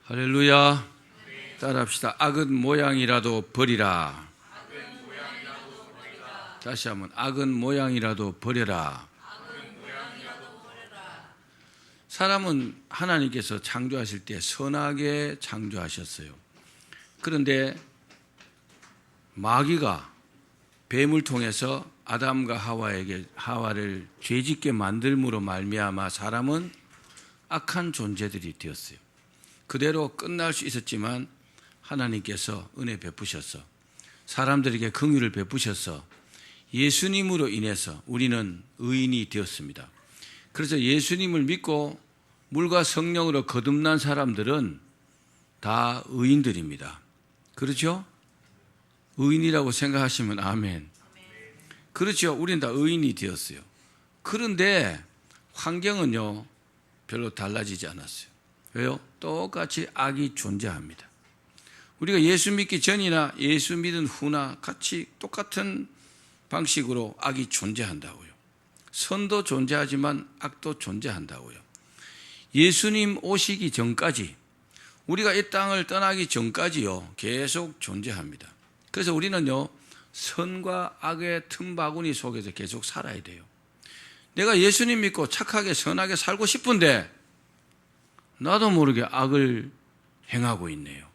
할렐루야. 따라합시다. 악은 모양이라도 버리라. 다시 한번 악은 모양이라도 버려라. 사람은 하나님께서 창조하실 때 선하게 창조하셨어요. 그런데 마귀가 뱀을 통해서 아담과 하와를 죄짓게 만들므로 말미암아 사람은 악한 존재들이 되었어요. 그대로 끝날 수 있었지만 하나님께서 은혜 베푸셔서 사람들에게 긍휼을 베푸셔서 예수님으로 인해서 우리는 의인이 되었습니다. 그래서 예수님을 믿고 물과 성령으로 거듭난 사람들은 다 의인들입니다. 그렇죠? 의인이라고 생각하시면 아멘. 그렇죠. 우리는 다 의인이 되었어요. 그런데 환경은요 별로 달라지지 않았어요. 왜요? 똑같이 악이 존재합니다. 우리가 예수 믿기 전이나 예수 믿은 후나 같이 똑같은 방식으로 악이 존재한다고요. 선도 존재하지만 악도 존재한다고요. 예수님 오시기 전까지, 우리가 이 땅을 떠나기 전까지요 계속 존재합니다. 그래서 우리는요 선과 악의 틈바구니 속에서 계속 살아야 돼요. 내가 예수님 믿고 착하게 선하게 살고 싶은데 나도 모르게 악을 행하고 있네요.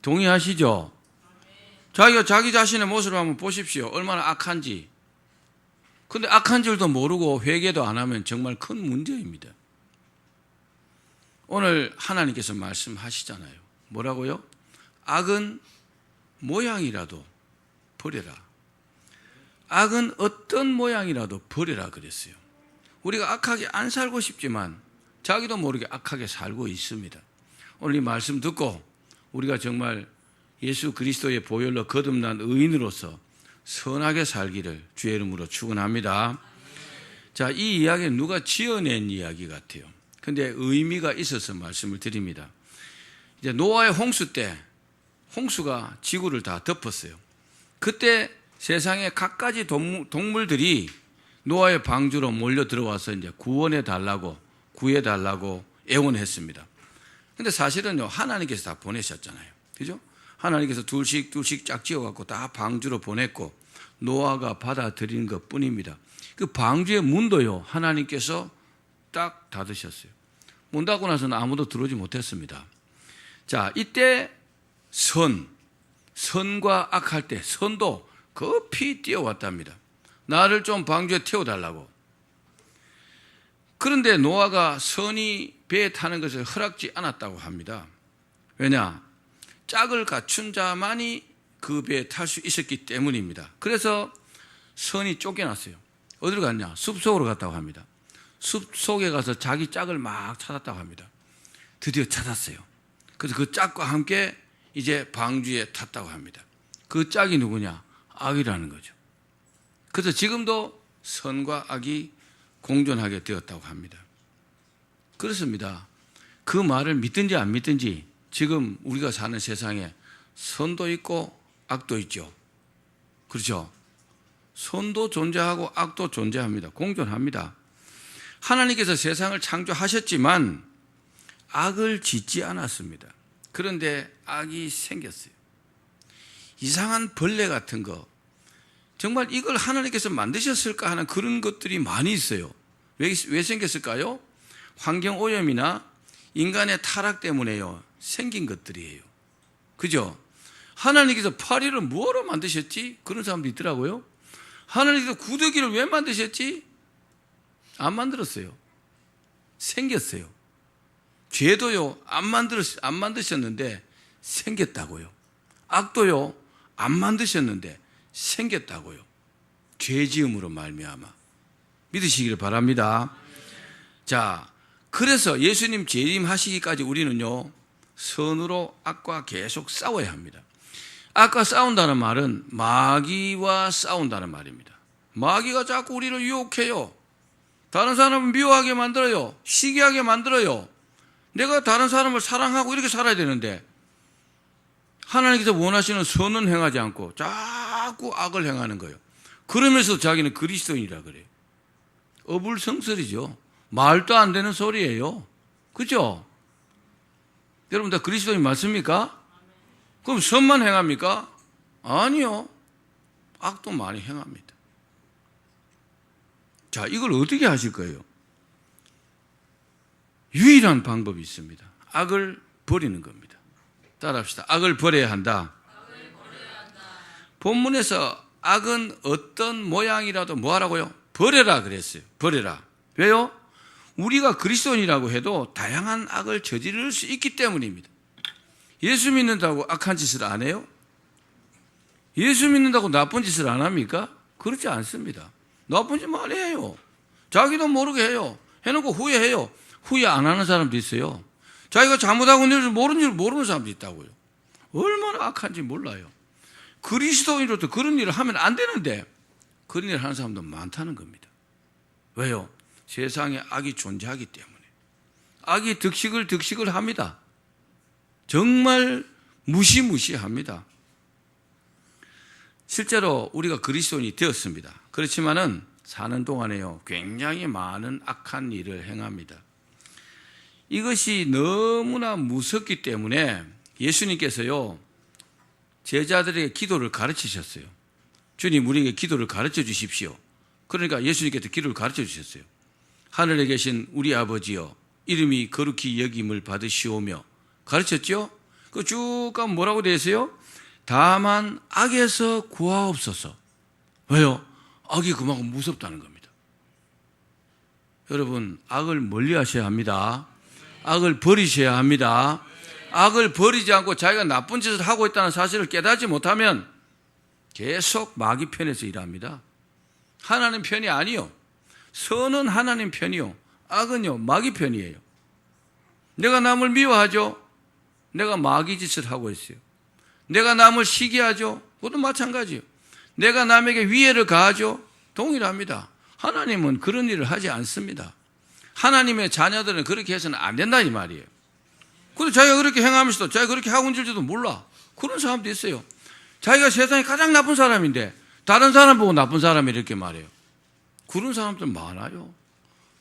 동의하시죠? 자기가 자기 자신의 모습을 한번 보십시오. 얼마나 악한지. 근데 악한 줄도 모르고 회개도 안 하면 정말 큰 문제입니다. 오늘 하나님께서 말씀하시잖아요. 뭐라고요? 악은 모양이라도 버려라. 악은 어떤 모양이라도 버려라 그랬어요. 우리가 악하게 안 살고 싶지만 자기도 모르게 악하게 살고 있습니다. 오늘 이 말씀 듣고 우리가 정말 예수 그리스도의 보혈로 거듭난 의인으로서 선하게 살기를 주의 이름으로 축원합니다. 자, 이 이야기는 누가 지어낸 이야기 같아요. 근데 의미가 있어서 말씀을 드립니다. 이제 노아의 홍수 때 홍수가 지구를 다 덮었어요. 그때 세상의 갖가지 동물들이 노아의 방주로 몰려 들어와서 이제 구해달라고 애원했습니다. 근데 사실은요, 하나님께서 다 보내셨잖아요. 그죠? 하나님께서 둘씩 짝 지어갖고 다 방주로 보냈고, 노아가 받아들인 것 뿐입니다. 그 방주의 문도요, 하나님께서 딱 닫으셨어요. 문 닫고 나서는 아무도 들어오지 못했습니다. 자, 이때 선과 악할 때 선도 급히 뛰어왔답니다. 나를 좀 방주에 태워달라고. 그런데 노아가 선이 배에 타는 것을 허락지 않았다고 합니다. 왜냐? 짝을 갖춘 자만이 그 배에 탈 수 있었기 때문입니다. 그래서 선이 쫓겨났어요. 어디로 갔냐? 숲속으로 갔다고 합니다. 숲속에 가서 자기 짝을 막 찾았다고 합니다. 드디어 찾았어요. 그래서 그 짝과 함께 이제 방주에 탔다고 합니다. 그 짝이 누구냐? 악이라는 거죠. 그래서 지금도 선과 악이 공존하게 되었다고 합니다. 그렇습니다. 그 말을 믿든지 안 믿든지 지금 우리가 사는 세상에 선도 있고 악도 있죠. 그렇죠? 선도 존재하고 악도 존재합니다. 공존합니다. 하나님께서 세상을 창조하셨지만 악을 짓지 않았습니다. 그런데 악이 생겼어요. 이상한 벌레 같은 거, 정말 이걸 하나님께서 만드셨을까 하는 그런 것들이 많이 있어요. 왜 생겼을까요? 환경오염이나 인간의 타락 때문에요 생긴 것들이에요. 그죠? 하나님께서 파리를 뭐로 만드셨지? 그런 사람도 있더라고요. 하나님께서 구더기를 왜 만드셨지? 안 만들었어요. 생겼어요. 죄도요 안 만드셨는데 생겼다고요. 악도요 안 만드셨는데 생겼다고요. 죄지음으로 말미암아. 믿으시기를 바랍니다. 자, 그래서 예수님 재림하시기까지 우리는요 선으로 악과 계속 싸워야 합니다. 악과 싸운다는 말은 마귀와 싸운다는 말입니다. 마귀가 자꾸 우리를 유혹해요. 다른 사람을 미워하게 만들어요. 시기하게 만들어요. 내가 다른 사람을 사랑하고 이렇게 살아야 되는데 하나님께서 원하시는 선은 행하지 않고 자꾸 악을 행하는 거예요. 그러면서 자기는 그리스도인이라 그래요. 어불성설이죠. 말도 안 되는 소리예요. 그죠? 여러분 다 그리스도인 맞습니까? 그럼 선만 행합니까? 아니요. 악도 많이 행합니다. 자, 이걸 어떻게 하실 거예요? 유일한 방법이 있습니다. 악을 버리는 겁니다. 따라합시다. 악을 버려야 한다. 본문에서 악은 어떤 모양이라도 뭐 하라고요? 버려라 그랬어요. 버려라. 왜요? 우리가 그리스도인이라고 해도 다양한 악을 저지를 수 있기 때문입니다. 예수 믿는다고 악한 짓을 안 해요? 예수 믿는다고 나쁜 짓을 안 합니까? 그렇지 않습니다. 나쁜 짓 많이 해요. 자기도 모르게 해요. 해놓고 후회해요. 후회 안 하는 사람도 있어요. 자기가 잘못하고 있는 줄 모르는 사람도 있다고요. 얼마나 악한지 몰라요. 그리스도인으로도 그런 일을 하면 안 되는데 그런 일을 하는 사람도 많다는 겁니다. 왜요? 세상에 악이 존재하기 때문에. 악이 득식을 합니다. 정말 무시무시합니다. 실제로 우리가 그리스도인이 되었습니다. 그렇지만은 사는 동안에요, 굉장히 많은 악한 일을 행합니다. 이것이 너무나 무섭기 때문에 예수님께서요, 제자들에게 기도를 가르치셨어요. 주님, 우리에게 기도를 가르쳐 주십시오. 그러니까 예수님께서 기도를 가르쳐 주셨어요. 하늘에 계신 우리 아버지여, 이름이 거룩히 여김을 받으시오며, 가르쳤죠? 그 쭉 가면 뭐라고 되어 있어요? 다만 악에서 구하옵소서. 왜요? 악이 그만큼 무섭다는 겁니다. 여러분, 악을 멀리 하셔야 합니다. 악을 버리셔야 합니다. 악을 버리지 않고 자기가 나쁜 짓을 하고 있다는 사실을 깨닫지 못하면 계속 마귀 편에서 일합니다. 하나님 편이 아니요. 선은 하나님 편이요. 악은요, 마귀 편이에요. 내가 남을 미워하죠. 내가 마귀 짓을 하고 있어요. 내가 남을 시기하죠. 그것도 마찬가지예요. 내가 남에게 위해를 가하죠. 동일합니다. 하나님은 그런 일을 하지 않습니다. 하나님의 자녀들은 그렇게 해서는 안 된다 이 말이에요. 그리고 자기가 그렇게 행하면서도 자기가 그렇게 하고 있는 줄도 몰라. 그런 사람도 있어요. 자기가 세상에 가장 나쁜 사람인데 다른 사람 보고 나쁜 사람이 이렇게 말해요. 그런 사람들 많아요.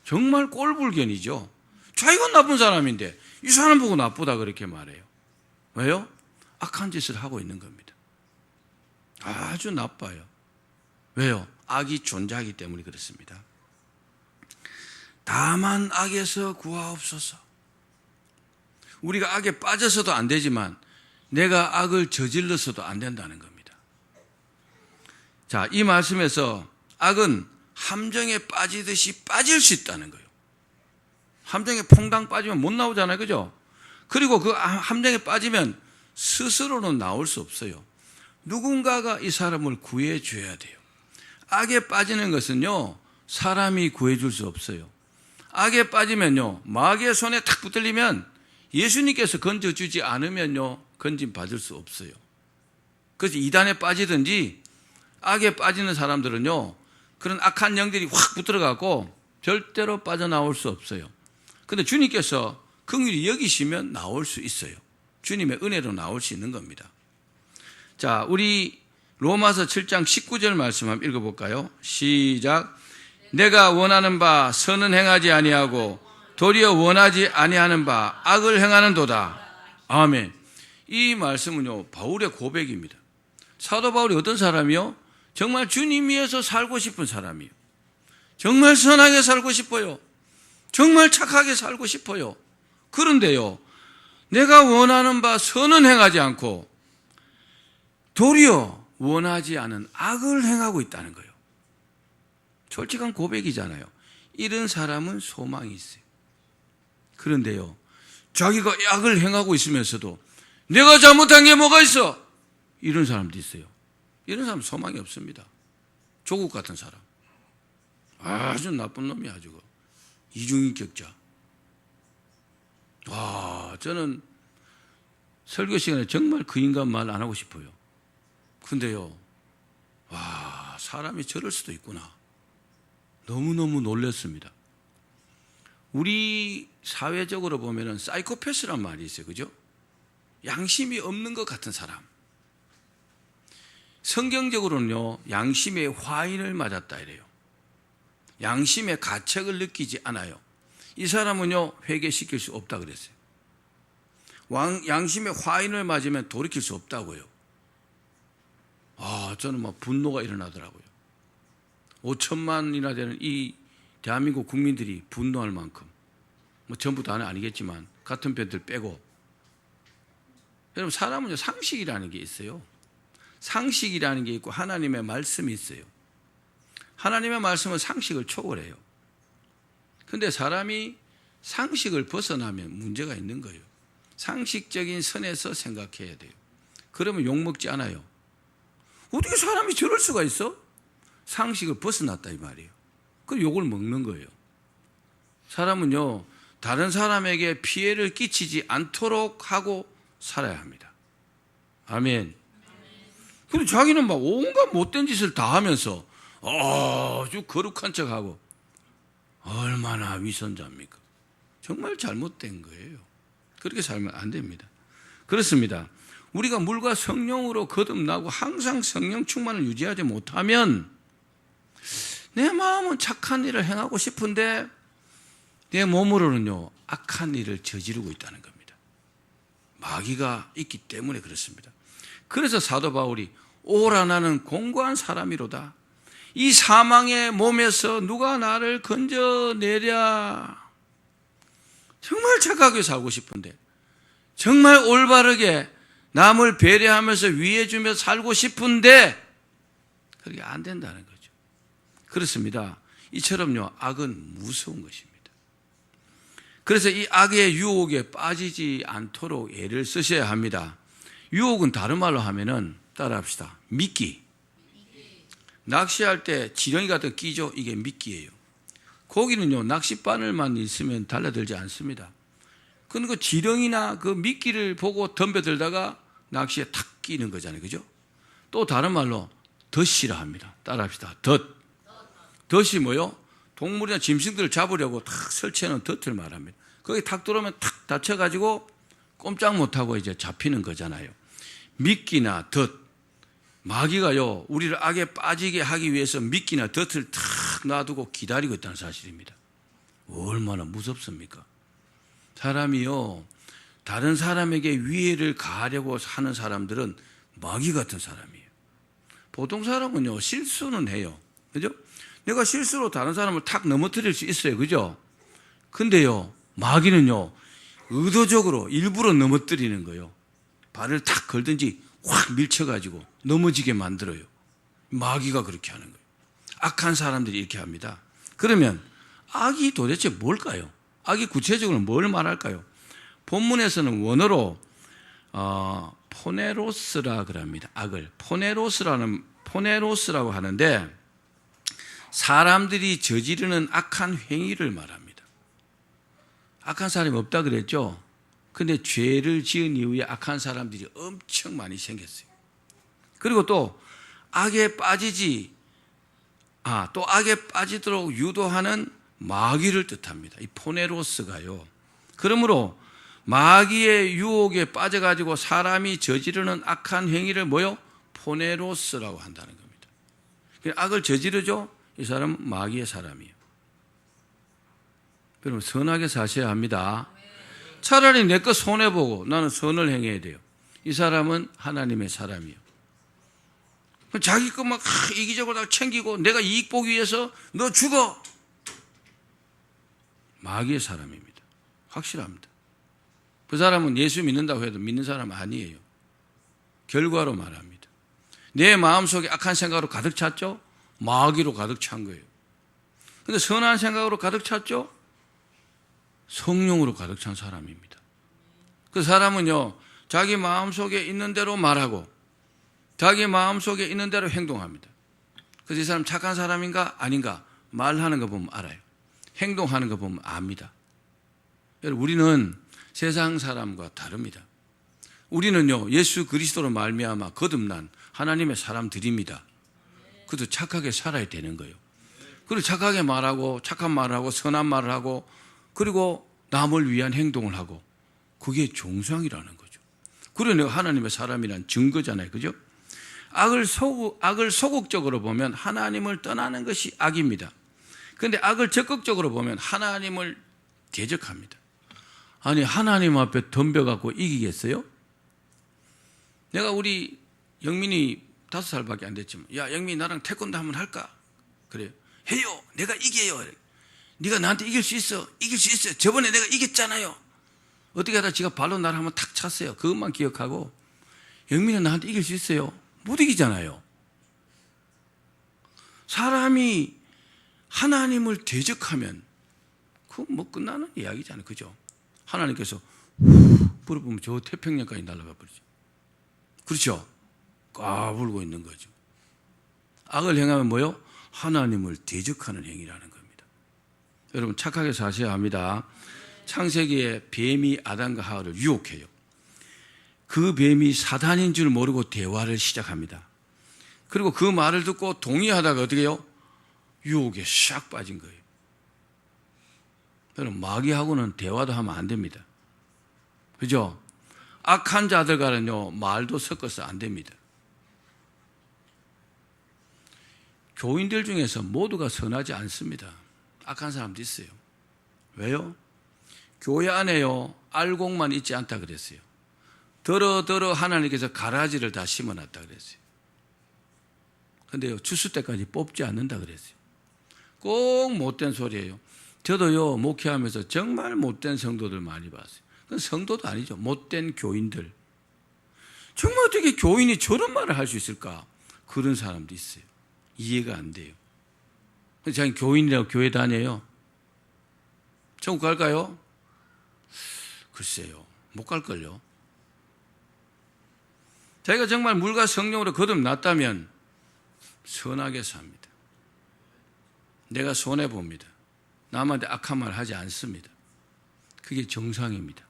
정말 꼴불견이죠. 자기가 나쁜 사람인데 이 사람 보고 나쁘다 그렇게 말해요. 왜요? 악한 짓을 하고 있는 겁니다. 아주 나빠요. 왜요? 악이 존재하기 때문에 그렇습니다. 다만 악에서 구하옵소서. 우리가 악에 빠져서도 안 되지만 내가 악을 저질러서도 안 된다는 겁니다. 자, 이 말씀에서 악은 함정에 빠지듯이 빠질 수 있다는 거예요. 함정에 퐁당 빠지면 못 나오잖아요. 그죠? 그리고 그 함정에 빠지면 스스로는 나올 수 없어요. 누군가가 이 사람을 구해줘야 돼요. 악에 빠지는 것은요, 사람이 구해줄 수 없어요. 악에 빠지면요, 마귀의 손에 탁 붙들리면 예수님께서 건져주지 않으면요, 건진 받을 수 없어요. 그래서 이단에 빠지든지 악에 빠지는 사람들은요, 그런 악한 영들이 확 붙들어가고 절대로 빠져나올 수 없어요. 근데 주님께서 긍휼히 여기시면 나올 수 있어요. 주님의 은혜로 나올 수 있는 겁니다. 자, 우리 로마서 7장 19절 말씀 한번 읽어볼까요? 시작. 내가 원하는 바 선은 행하지 아니하고 도리어 원하지 아니하는 바 악을 행하는도다. 아멘. 이 말씀은요, 바울의 고백입니다. 사도 바울이 어떤 사람이요? 정말 주님 위해서 살고 싶은 사람이에요. 정말 선하게 살고 싶어요. 정말 착하게 살고 싶어요. 그런데요, 내가 원하는 바 선은 행하지 않고 도리어 원하지 않은 악을 행하고 있다는 거예요. 솔직한 고백이잖아요. 이런 사람은 소망이 있어요. 그런데요, 자기가 악을 행하고 있으면서도 내가 잘못한 게 뭐가 있어? 이런 사람도 있어요. 이런 사람 소망이 없습니다. 조국 같은 사람. 아주 나쁜 놈이야, 아주. 이중인격자. 와, 저는 설교 시간에 정말 그 인간 말 안 하고 싶어요. 근데요, 와, 사람이 저럴 수도 있구나. 너무너무 놀랐습니다. 우리 사회적으로 보면은 사이코패스란 말이 있어요. 그죠? 양심이 없는 것 같은 사람. 성경적으로는요, 양심의 화인을 맞았다 이래요. 양심의 가책을 느끼지 않아요. 이 사람은요, 회개시킬 수 없다 그랬어요. 양심의 화인을 맞으면 돌이킬 수 없다고요. 저는 막 분노가 일어나더라고요. 5천만이나 되는 이 대한민국 국민들이 분노할 만큼, 뭐 전부 다는 아니겠지만 같은 편들 빼고. 여러분, 사람은요 상식이라는 게 있어요. 상식이라는 게 있고 하나님의 말씀이 있어요. 하나님의 말씀은 상식을 초월해요. 그런데 사람이 상식을 벗어나면 문제가 있는 거예요. 상식적인 선에서 생각해야 돼요. 그러면 욕먹지 않아요. 어떻게 사람이 저럴 수가 있어? 상식을 벗어났다 이 말이에요. 그럼 욕을 먹는 거예요. 사람은요 다른 사람에게 피해를 끼치지 않도록 하고 살아야 합니다. 아멘. 근데 자기는 막 온갖 못된 짓을 다 하면서 아주 거룩한 척하고, 얼마나 위선자입니까? 정말 잘못된 거예요. 그렇게 살면 안 됩니다. 그렇습니다. 우리가 물과 성령으로 거듭나고 항상 성령 충만을 유지하지 못하면 내 마음은 착한 일을 행하고 싶은데 내 몸으로는요 악한 일을 저지르고 있다는 겁니다. 마귀가 있기 때문에 그렇습니다. 그래서 사도 바울이 오라 나는 공고한 사람이로다. 이 사망의 몸에서 누가 나를 건져내랴. 정말 착하게 살고 싶은데, 정말 올바르게 남을 배려하면서 위해주며 살고 싶은데 그게 안 된다는 거죠. 그렇습니다. 이처럼요 악은 무서운 것입니다. 그래서 이 악의 유혹에 빠지지 않도록 애를 쓰셔야 합니다. 유혹은 다른 말로 하면은 따라합시다. 미끼. 낚시할 때 지렁이 같은 거 끼죠. 이게 미끼예요. 고기는요 낚싯바늘만 있으면 달라들지 않습니다. 그러니까 그 지렁이나 그 미끼를 보고 덤벼들다가 낚시에 탁 끼는 거잖아요. 그죠? 또 다른 말로 덫이라 합니다. 따라합시다. 덫. 덫이 뭐요? 동물이나 짐승들을 잡으려고 탁 설치하는 덫을 말합니다. 거기 탁 들어오면 탁 다쳐가지고 꼼짝 못하고 이제 잡히는 거잖아요. 미끼나 덫. 마귀가요 우리를 악에 빠지게 하기 위해서 미끼나 덫을 탁 놔두고 기다리고 있다는 사실입니다. 얼마나 무섭습니까? 사람이요 다른 사람에게 위해를 가하려고 하는 사람들은 마귀 같은 사람이에요. 보통 사람은요 실수는 해요. 그죠? 내가 실수로 다른 사람을 탁 넘어뜨릴 수 있어요. 그죠? 근데요 마귀는요 의도적으로 일부러 넘어뜨리는 거예요. 발을 탁 걸든지 확 밀쳐가지고 넘어지게 만들어요. 마귀가 그렇게 하는 거예요. 악한 사람들이 이렇게 합니다. 그러면 악이 도대체 뭘까요? 악이 구체적으로 뭘 말할까요? 본문에서는 원어로 포네로스라 그럽니다. 악을 포네로스라고 하는데 사람들이 저지르는 악한 행위를 말합니다. 악한 사람이 없다 그랬죠? 근데 죄를 지은 이후에 악한 사람들이 엄청 많이 생겼어요. 그리고 또 악에 빠지도록 유도하는 마귀를 뜻합니다. 이 포네로스가요. 그러므로 마귀의 유혹에 빠져가지고 사람이 저지르는 악한 행위를 뭐요? 포네로스라고 한다는 겁니다. 악을 저지르죠? 이 사람은 마귀의 사람이에요. 여러분 선하게 사셔야 합니다. 차라리 내 거 손해보고 나는 선을 행해야 돼요. 이 사람은 하나님의 사람이에요. 자기 거 막 이기적으로 다 챙기고 내가 이익 보기 위해서 너 죽어. 마귀의 사람입니다. 확실합니다. 그 사람은 예수 믿는다고 해도 믿는 사람 아니에요. 결과로 말합니다. 내 마음속에 악한 생각으로 가득 찼죠? 마귀로 가득 찬 거예요. 근데 선한 생각으로 가득 찼죠? 성령으로 가득 찬 사람입니다. 그 사람은요 자기 마음속에 있는 대로 말하고 자기 마음속에 있는 대로 행동합니다. 그래서 이 사람 착한 사람인가 아닌가 말하는 거 보면 알아요. 행동하는 거 보면 압니다. 여러분 우리는 세상 사람과 다릅니다. 우리는요 예수 그리스도로 말미암아 거듭난 하나님의 사람들입니다. 그래도 착하게 살아야 되는 거예요. 그리고 착하게 말하고 착한 말을 하고 선한 말을 하고 그리고 남을 위한 행동을 하고 그게 정상이라는 거죠. 그래 내가 하나님의 사람이란 증거잖아요. 그죠? 악을 소극적으로 보면 하나님을 떠나는 것이 악입니다. 그런데 악을 적극적으로 보면 하나님을 대적합니다. 아니 하나님 앞에 덤벼갖고 이기겠어요? 내가 우리 영민이 5살밖에 안 됐지만, 야 영민이 나랑 태권도 한번 할까? 그래요. 해요. 내가 이겨요. 네가 나한테 이길 수 있어. 이길 수 있어요. 저번에 내가 이겼잖아요. 어떻게 하다 지가 발로 나를 한번 탁 찼어요. 그것만 기억하고, 영민이는 나한테 이길 수 있어요? 못 이기잖아요. 사람이 하나님을 대적하면 그건 뭐 끝나는 이야기잖아요. 그죠? 하나님께서 불어보면 저 태평양까지 날아가 버리죠. 그렇죠? 까불고 있는 거죠. 악을 행하면 뭐요? 하나님을 대적하는 행위라는 겁니다. 여러분 착하게 사셔야 합니다. 창세기에 뱀이 아담과 하와를 유혹해요. 그 뱀이 사단인 줄 모르고 대화를 시작합니다. 그리고 그 말을 듣고 동의하다가 어떻게 해요? 유혹에 샥 빠진 거예요. 여러분 마귀하고는 대화도 하면 안 됩니다. 그죠? 악한 자들과는요 말도 섞어서 안 됩니다. 교인들 중에서 모두가 선하지 않습니다. 악한 사람도 있어요. 왜요? 교회 안에요 알곡만 있지 않다 그랬어요. 더러 하나님께서 가라지를 다 심어놨다 그랬어요. 근데요 추수 때까지 뽑지 않는다 그랬어요. 꼭 못된 소리예요. 저도요 목회하면서 정말 못된 성도들 많이 봤어요. 그건 성도도 아니죠. 못된 교인들. 정말 어떻게 교인이 저런 말을 할 수 있을까? 그런 사람도 있어요. 이해가 안 돼요. 자기 교인이라고 교회 다녀요. 천국 갈까요? 글쎄요. 못 갈걸요. 자기가 정말 물과 성령으로 거듭났다면 선하게 삽니다. 내가 손해봅니다. 남한테 악한 말 하지 않습니다. 그게 정상입니다.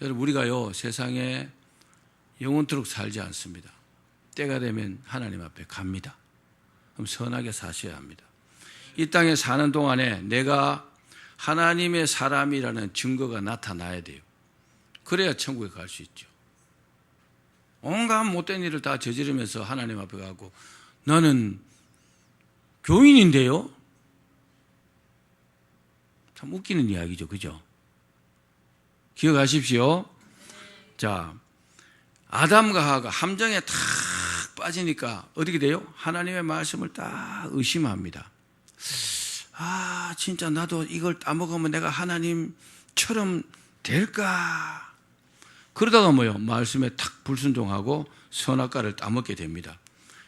여러분 우리가요 세상에 영원토록 살지 않습니다. 때가 되면 하나님 앞에 갑니다. 그럼 선하게 사셔야 합니다. 이 땅에 사는 동안에 내가 하나님의 사람이라는 증거가 나타나야 돼요. 그래야 천국에 갈 수 있죠. 온갖 못된 일을 다 저지르면서 하나님 앞에 가고 나는 교인인데요? 참 웃기는 이야기죠. 그죠? 기억하십시오. 자, 아담과 하와가 함정에 탁 빠지니까 어떻게 돼요? 하나님의 말씀을 딱 의심합니다. 아, 진짜 나도 이걸 따먹으면 내가 하나님처럼 될까? 그러다가 뭐요? 말씀에 탁 불순종하고 선악과를 따먹게 됩니다.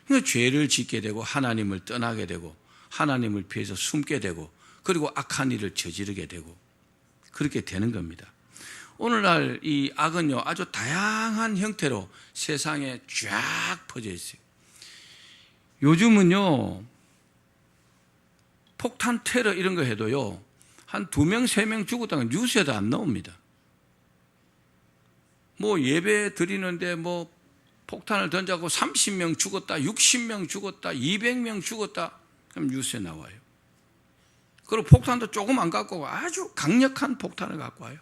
그러니까 죄를 짓게 되고 하나님을 떠나게 되고 하나님을 피해서 숨게 되고 그리고 악한 일을 저지르게 되고 그렇게 되는 겁니다. 오늘날 이 악은요 아주 다양한 형태로 세상에 쫙 퍼져 있어요. 요즘은요 폭탄 테러 이런 거 해도요 한 2명, 3명 죽었다가 뉴스에도 안 나옵니다. 뭐 예배 드리는데 뭐 폭탄을 던져고 30명 죽었다, 60명 죽었다, 200명 죽었다 그럼 뉴스에 나와요. 그리고 폭탄도 조금 안 갖고 오고 아주 강력한 폭탄을 갖고 와요.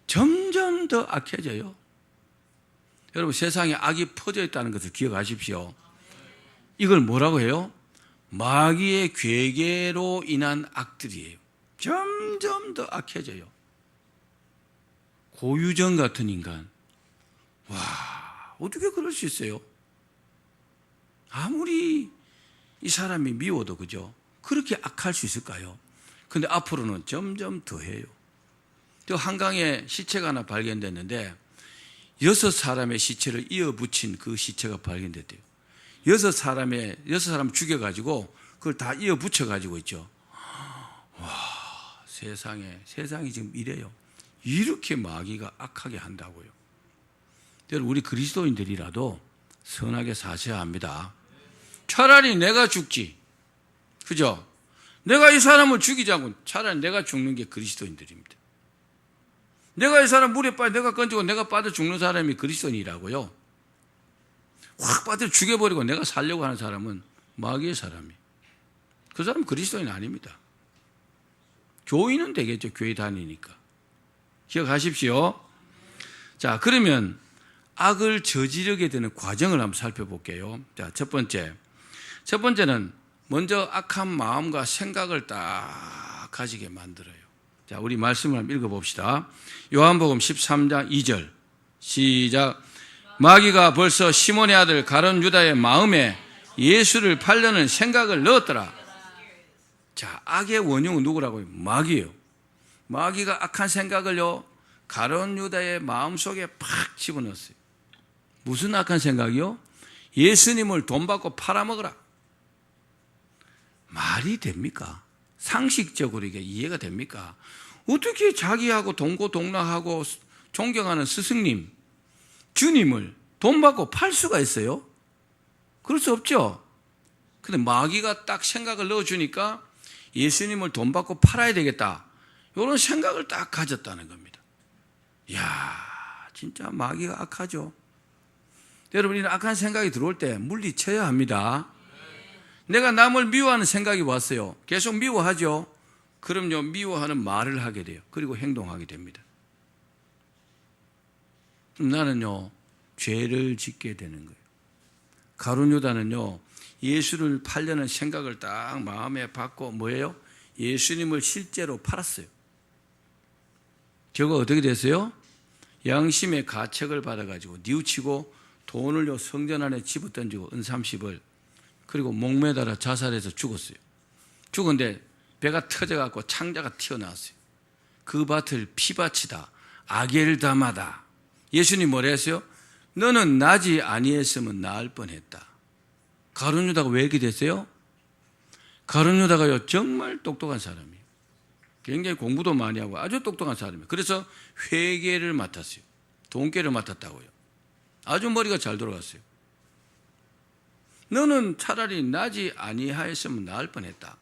점점 더 악해져요. 여러분 세상에 악이 퍼져 있다는 것을 기억하십시오. 이걸 뭐라고 해요? 마귀의 괴계로 인한 악들이에요. 점점 더 악해져요. 고유정 같은 인간. 와, 어떻게 그럴 수 있어요? 아무리 이 사람이 미워도 그죠? 그렇게 악할 수 있을까요? 근데 앞으로는 점점 더해요. 저 한강에 시체가 하나 발견됐는데 6사람의 시체를 이어붙인 그 시체가 발견됐대요. 6사람 죽여가지고 그걸 다 이어붙여가지고 있죠. 와, 세상이 지금 이래요. 이렇게 마귀가 악하게 한다고요. 여러분 우리 그리스도인들이라도 선하게 사셔야 합니다. 차라리 내가 죽지. 그죠? 내가 이 사람을 죽이자고 차라리 내가 죽는 게 그리스도인들입니다. 내가 이 사람 물에 빠져 내가 건지고 내가 빠져 죽는 사람이 그리스도인이라고요. 확 빠져 죽여버리고 내가 살려고 하는 사람은 마귀의 사람이. 그 사람은 그리스도인 아닙니다. 교인은 되겠죠. 교회 다니니까. 기억하십시오. 자, 그러면 악을 저지르게 되는 과정을 한번 살펴볼게요. 자, 첫 번째는 먼저 악한 마음과 생각을 딱 가지게 만들어요. 자, 우리 말씀을 한번 읽어봅시다. 요한복음 13장 2절 시작. 마귀가 벌써 시몬의 아들 가룟 유다의 마음에 예수를 팔려는 생각을 넣었더라. 자, 악의 원흉은 누구라고요? 마귀예요. 마귀가 악한 생각을요 가룟 유다의 마음속에 팍 집어넣었어요. 무슨 악한 생각이요? 예수님을 돈 받고 팔아먹으라. 말이 됩니까? 상식적으로 이게 이해가 됩니까? 어떻게 자기하고 동고동락하고 존경하는 스승님, 주님을 돈 받고 팔 수가 있어요? 그럴 수 없죠. 근데 마귀가 딱 생각을 넣어주니까 예수님을 돈 받고 팔아야 되겠다, 이런 생각을 딱 가졌다는 겁니다. 이야, 진짜 마귀가 악하죠. 여러분, 이런 악한 생각이 들어올 때 물리쳐야 합니다. 내가 남을 미워하는 생각이 왔어요. 계속 미워하죠. 그럼요, 미워하는 말을 하게 돼요. 그리고 행동하게 됩니다. 나는요 죄를 짓게 되는 거예요. 가룟 유다는요 예수를 팔려는 생각을 딱 마음에 받고 뭐예요? 예수님을 실제로 팔았어요. 저거 어떻게 됐어요? 양심의 가책을 받아가지고 뉘우치고 돈을 성전 안에 집어던지고 은 30을, 그리고 목매달아 자살해서 죽었어요. 죽은데 배가 터져갖고 창자가 튀어나왔어요. 그 밭을 피바치다 아겔다마다. 예수님 뭐라 했어요? 너는 나지 아니했으면 나을 뻔했다. 가룟 유다가 왜 이렇게 됐어요? 가룟 유다가요 정말 똑똑한 사람이에요. 굉장히 공부도 많이 하고 아주 똑똑한 사람이에요. 그래서 회계를 맡았어요. 돈계를 맡았다고요. 아주 머리가 잘 돌아갔어요. 너는 차라리 나지 아니하였으면 나을 뻔했다.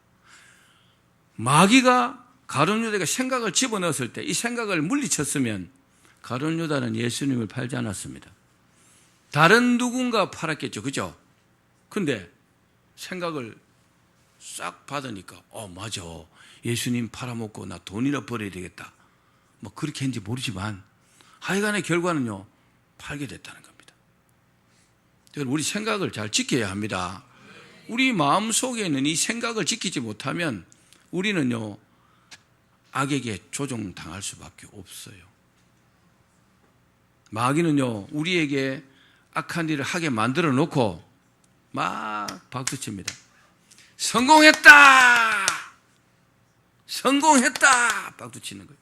마귀가 가룟 유다에게 생각을 집어넣었을 때 이 생각을 물리쳤으면 가룟 유다는 예수님을 팔지 않았습니다. 다른 누군가 팔았겠죠. 그죠? 근데 생각을 싹 받으니까 맞아, 예수님 팔아먹고 나 돈이나 벌어야 되겠다, 뭐 그렇게 했는지 모르지만 하여간의 결과는요 팔게 됐다는 겁니다. 우리 생각을 잘 지켜야 합니다. 우리 마음속에 있는 이 생각을 지키지 못하면 우리는요 악에게 조종당할 수밖에 없어요. 마귀는요 우리에게 악한 일을 하게 만들어 놓고 막 박수칩니다. 성공했다, 성공했다, 박수치는 거예요.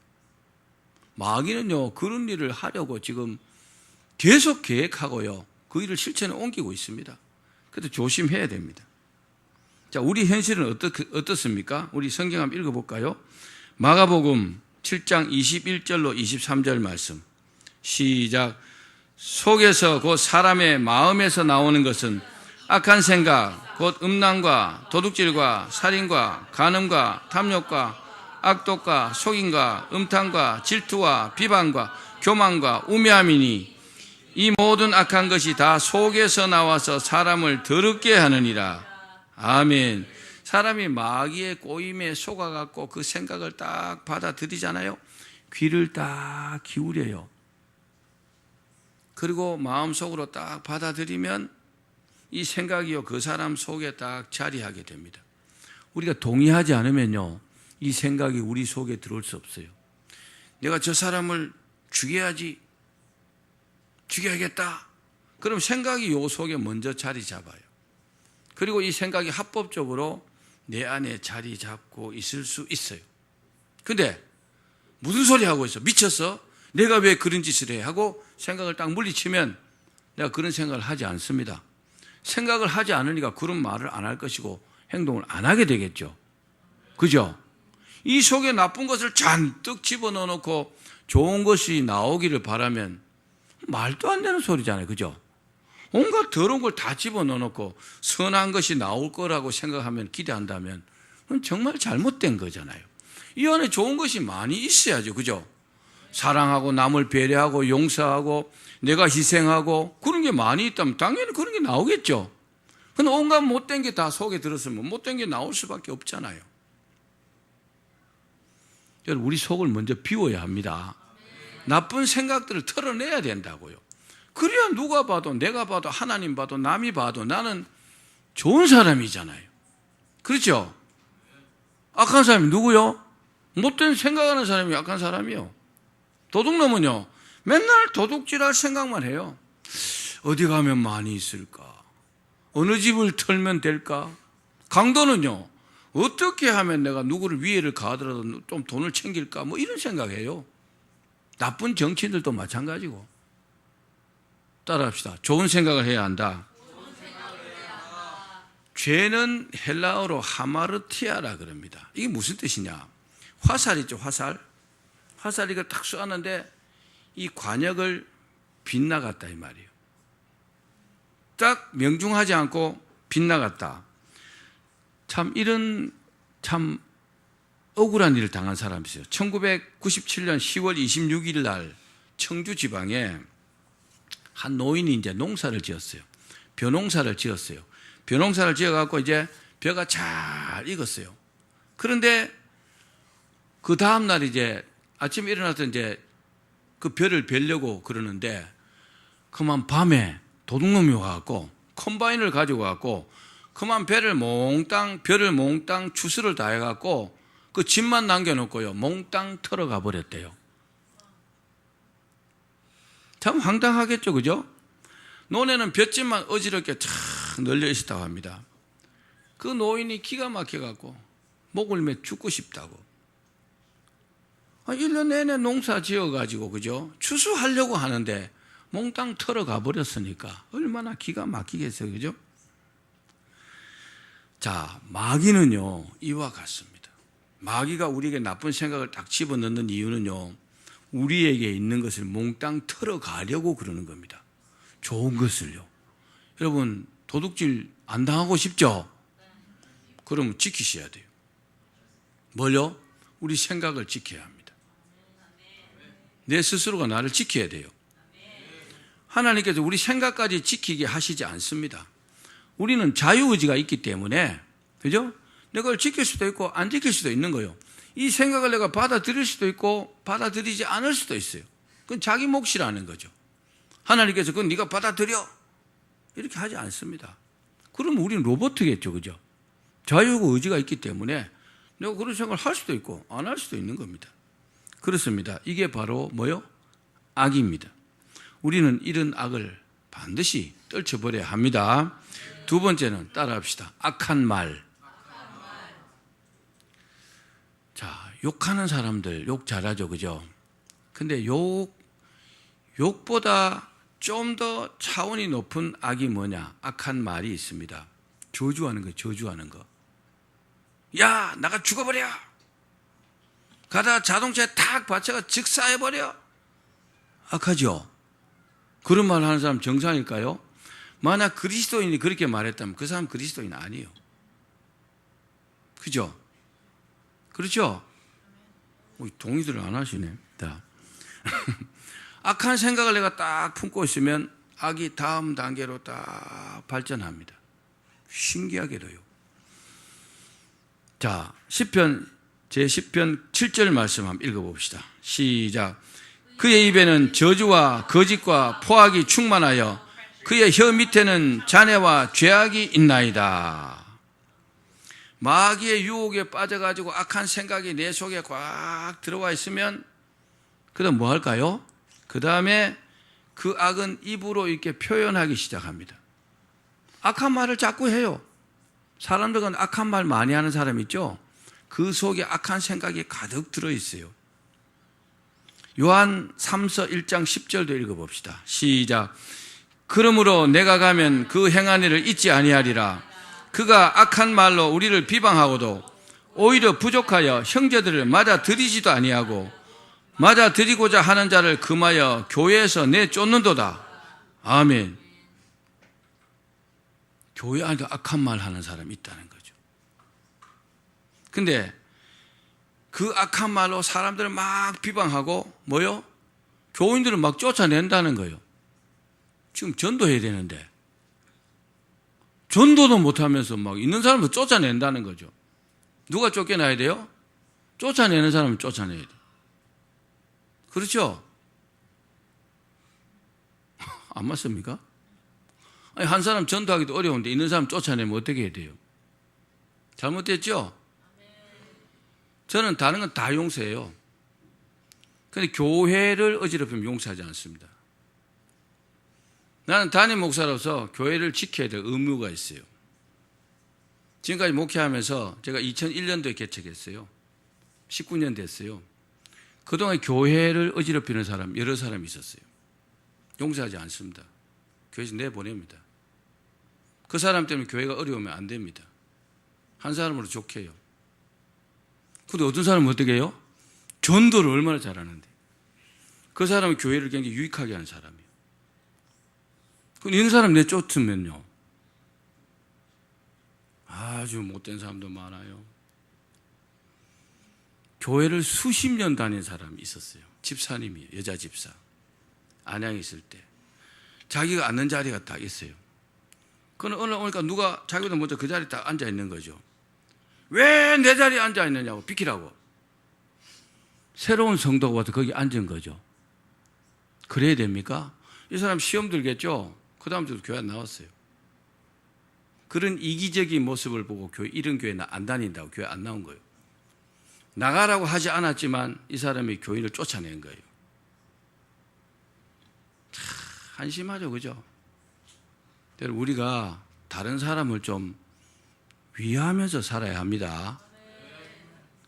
마귀는요 그런 일을 하려고 지금 계속 계획하고요 그 일을 실천에 옮기고 있습니다. 그래서 조심해야 됩니다. 자, 우리 현실은 어떻습니까? 우리 성경 한번 읽어볼까요? 마가복음 7장 21절로 23절 말씀 시작. 속에서 곧 사람의 마음에서 나오는 것은 악한 생각, 곧 음란과 도둑질과 살인과 간음과 탐욕과 악독과 속임과 음탕과 질투와 비방과 교만과 우매함이니 이 모든 악한 것이 다 속에서 나와서 사람을 더럽게 하느니라. 아멘. 사람이 마귀의 꼬임에 속아갖고 그 생각을 딱 받아들이잖아요. 귀를 딱 기울여요. 그리고 마음속으로 딱 받아들이면 이 생각이요 그 사람 속에 딱 자리하게 됩니다. 우리가 동의하지 않으면요 이 생각이 우리 속에 들어올 수 없어요. 내가 저 사람을 죽여야지, 죽여야겠다. 그럼 생각이 요 속에 먼저 자리 잡아요. 그리고 이 생각이 합법적으로 내 안에 자리 잡고 있을 수 있어요. 근데 무슨 소리 하고 있어? 미쳤어? 내가 왜 그런 짓을 해? 하고 생각을 딱 물리치면 내가 그런 생각을 하지 않습니다. 생각을 하지 않으니까 그런 말을 안 할 것이고 행동을 안 하게 되겠죠. 그죠? 이 속에 나쁜 것을 잔뜩 집어넣어 놓고 좋은 것이 나오기를 바라면 말도 안 되는 소리잖아요. 그죠? 온갖 더러운 걸 다 집어넣어 놓고 선한 것이 나올 거라고 생각하면, 기대한다면 그건 정말 잘못된 거잖아요. 이 안에 좋은 것이 많이 있어야죠. 그죠? 사랑하고 남을 배려하고 용서하고 내가 희생하고 그런 게 많이 있다면 당연히 그런 게 나오겠죠. 근데 온갖 못된 게 다 속에 들었으면 못된 게 나올 수밖에 없잖아요. 여러분, 우리 속을 먼저 비워야 합니다. 나쁜 생각들을 털어내야 된다고요. 그래야 누가 봐도, 내가 봐도, 하나님 봐도, 남이 봐도 나는 좋은 사람이잖아요. 그렇죠? 악한 사람이 누구요? 못된 생각하는 사람이 약한 사람이요. 도둑놈은요, 맨날 도둑질할 생각만 해요. 어디 가면 많이 있을까? 어느 집을 털면 될까? 강도는요, 어떻게 하면 내가 누구를 위해를 가하더라도 좀 돈을 챙길까? 뭐 이런 생각해요. 나쁜 정치인들도 마찬가지고. 따라합시다. 좋은 생각을 해야 한다. 죄는 헬라어로 하마르티아라 그럽니다. 이게 무슨 뜻이냐? 화살이죠, 화살. 화살이 이걸 딱 쏘았는데 이 관역을 빗나갔다 이 말이에요. 딱 명중하지 않고 빗나갔다. 참 이런 참 억울한 일을 당한 사람이 있어요. 1997년 10월 26일 날 청주 지방에 한 노인이 이제 농사를 지었어요. 벼농사를 지었어요. 벼농사를 지어갖고 이제 벼가 잘 익었어요. 그런데 그 다음날 이제 아침에 일어나서 이제 그 벼를 베려고 그러는데 그만 밤에 도둑놈이 와갖고 컴바인을 가지고 와갖고 그만 벼를 몽땅 추수를 다 해갖고 그 집만 남겨놓고요. 몽땅 털어가 버렸대요. 참 황당하겠죠, 그죠? 논에는 볏짚만 어지럽게 쫙 널려 있었다고 합니다. 그 노인이 기가 막혀갖고 목을 매 죽고 싶다고. 1년 내내 농사 지어가지고, 그죠? 추수하려고 하는데 몽땅 털어가 버렸으니까 얼마나 기가 막히겠어요, 그죠? 자, 마귀는요, 이와 같습니다. 마귀가 우리에게 나쁜 생각을 딱 집어넣는 이유는요, 우리에게 있는 것을 몽땅 털어가려고 그러는 겁니다. 좋은 것을요. 여러분, 도둑질 안 당하고 싶죠? 그러면 지키셔야 돼요. 뭘요? 우리 생각을 지켜야 합니다. 내 스스로가 나를 지켜야 돼요. 하나님께서 우리 생각까지 지키게 하시지 않습니다. 우리는 자유의지가 있기 때문에, 그죠? 내가 그걸 지킬 수도 있고 안 지킬 수도 있는 거예요. 이 생각을 내가 받아들일 수도 있고 받아들이지 않을 수도 있어요. 그건 자기 몫이라는 거죠. 하나님께서 그건 네가 받아들여 이렇게 하지 않습니다. 그러면 우리는 로봇이겠죠, 그죠? 자유의지가 있기 때문에 내가 그런 생각을 할 수도 있고 안 할 수도 있는 겁니다. 그렇습니다. 이게 바로 뭐요? 악입니다. 우리는 이런 악을 반드시 떨쳐버려야 합니다. 두 번째는 따라합시다. 악한 말. 자, 욕하는 사람들 욕 잘하죠, 그죠? 근데 욕보다 좀 더 차원이 높은 악이 뭐냐? 악한 말이 있습니다. 저주하는 거, 저주하는 거. 야, 나가 죽어버려. 가다 자동차에 탁 받쳐가 즉사해버려. 악하죠? 그런 말 하는 사람 정상일까요? 만약 그리스도인이 그렇게 말했다면 그 사람 그리스도인 아니에요. 그죠? 그렇죠? 동의들 안 하시네. 악한 생각을 내가 딱 품고 있으면 악이 다음 단계로 딱 발전합니다. 신기하게도요. 자, 제 10편 7절 말씀 한번 읽어봅시다. 시작. 그의 입에는 저주와 거짓과 포악이 충만하여 그의 혀 밑에는 잔해와 죄악이 있나이다. 마귀의 유혹에 빠져가지고 악한 생각이 내 속에 꽉 들어와 있으면 그 다음 뭐 할까요? 그 다음에 그 악은 입으로 이렇게 표현하기 시작합니다. 악한 말을 자꾸 해요. 사람들은 악한 말 많이 하는 사람 있죠? 그 속에 악한 생각이 가득 들어있어요. 요한 3서 1장 10절도 읽어봅시다. 시작. 그러므로 내가 가면 그 행한 일을 잊지 아니하리라. 그가 악한 말로 우리를 비방하고도 오히려 부족하여 형제들을 맞아들이지도 아니하고 맞아들이고자 하는 자를 금하여 교회에서 내쫓는도다. 아멘. 교회 안에도 악한 말 하는 사람이 있다는 거죠. 근데 그 악한 말로 사람들을 막 비방하고 뭐요? 교인들을 막 쫓아낸다는 거예요. 지금 전도해야 되는데 전도도 못하면서 막 있는 사람도 쫓아낸다는 거죠. 누가 쫓겨나야 돼요? 쫓아내는 사람은 쫓아내야 돼요. 그렇죠? 안 맞습니까? 아니, 한 사람 전도하기도 어려운데 있는 사람 쫓아내면 어떻게 해야 돼요? 잘못됐죠? 저는 다른 건 다 용서해요. 그런데 교회를 어지럽히면 용서하지 않습니다. 나는 담임 목사로서 교회를 지켜야 될 의무가 있어요. 지금까지 목회하면서 제가 2001년도에 개척했어요. 19년 됐어요. 그동안 교회를 어지럽히는 사람 여러 사람이 있었어요. 용서하지 않습니다. 교회에서 내보냅니다. 그 사람 때문에 교회가 어려우면 안 됩니다. 한 사람으로 좋게 해요. 근데 어떤 사람은 어떻게 해요? 전도를 얼마나 잘하는데. 그 사람은 교회를 굉장히 유익하게 하는 사람이에요. 그럼 이런 사람 내쫓으면요, 아주 못된 사람도 많아요. 교회를 수십 년 다닌 사람이 있었어요. 집사님이에요. 여자 집사. 안양에 있을 때. 자기가 앉는 자리가 딱 있어요. 그는 어느 날 오니까 누가 자기보다 먼저 그 자리에 딱 앉아 있는 거죠. 왜 내 자리에 앉아 있느냐고 비키라고. 새로운 성도가 와서 거기 앉은 거죠. 그래야 됩니까? 이 사람 시험 들겠죠? 그 다음 주도 교회 안 나왔어요. 그런 이기적인 모습을 보고 이런 교회 안 다닌다고 교회 안 나온 거예요. 나가라고 하지 않았지만 이 사람이 교인을 쫓아낸 거예요. 참 한심하죠, 그죠? 우리가 다른 사람을 좀 위하면서 살아야 합니다.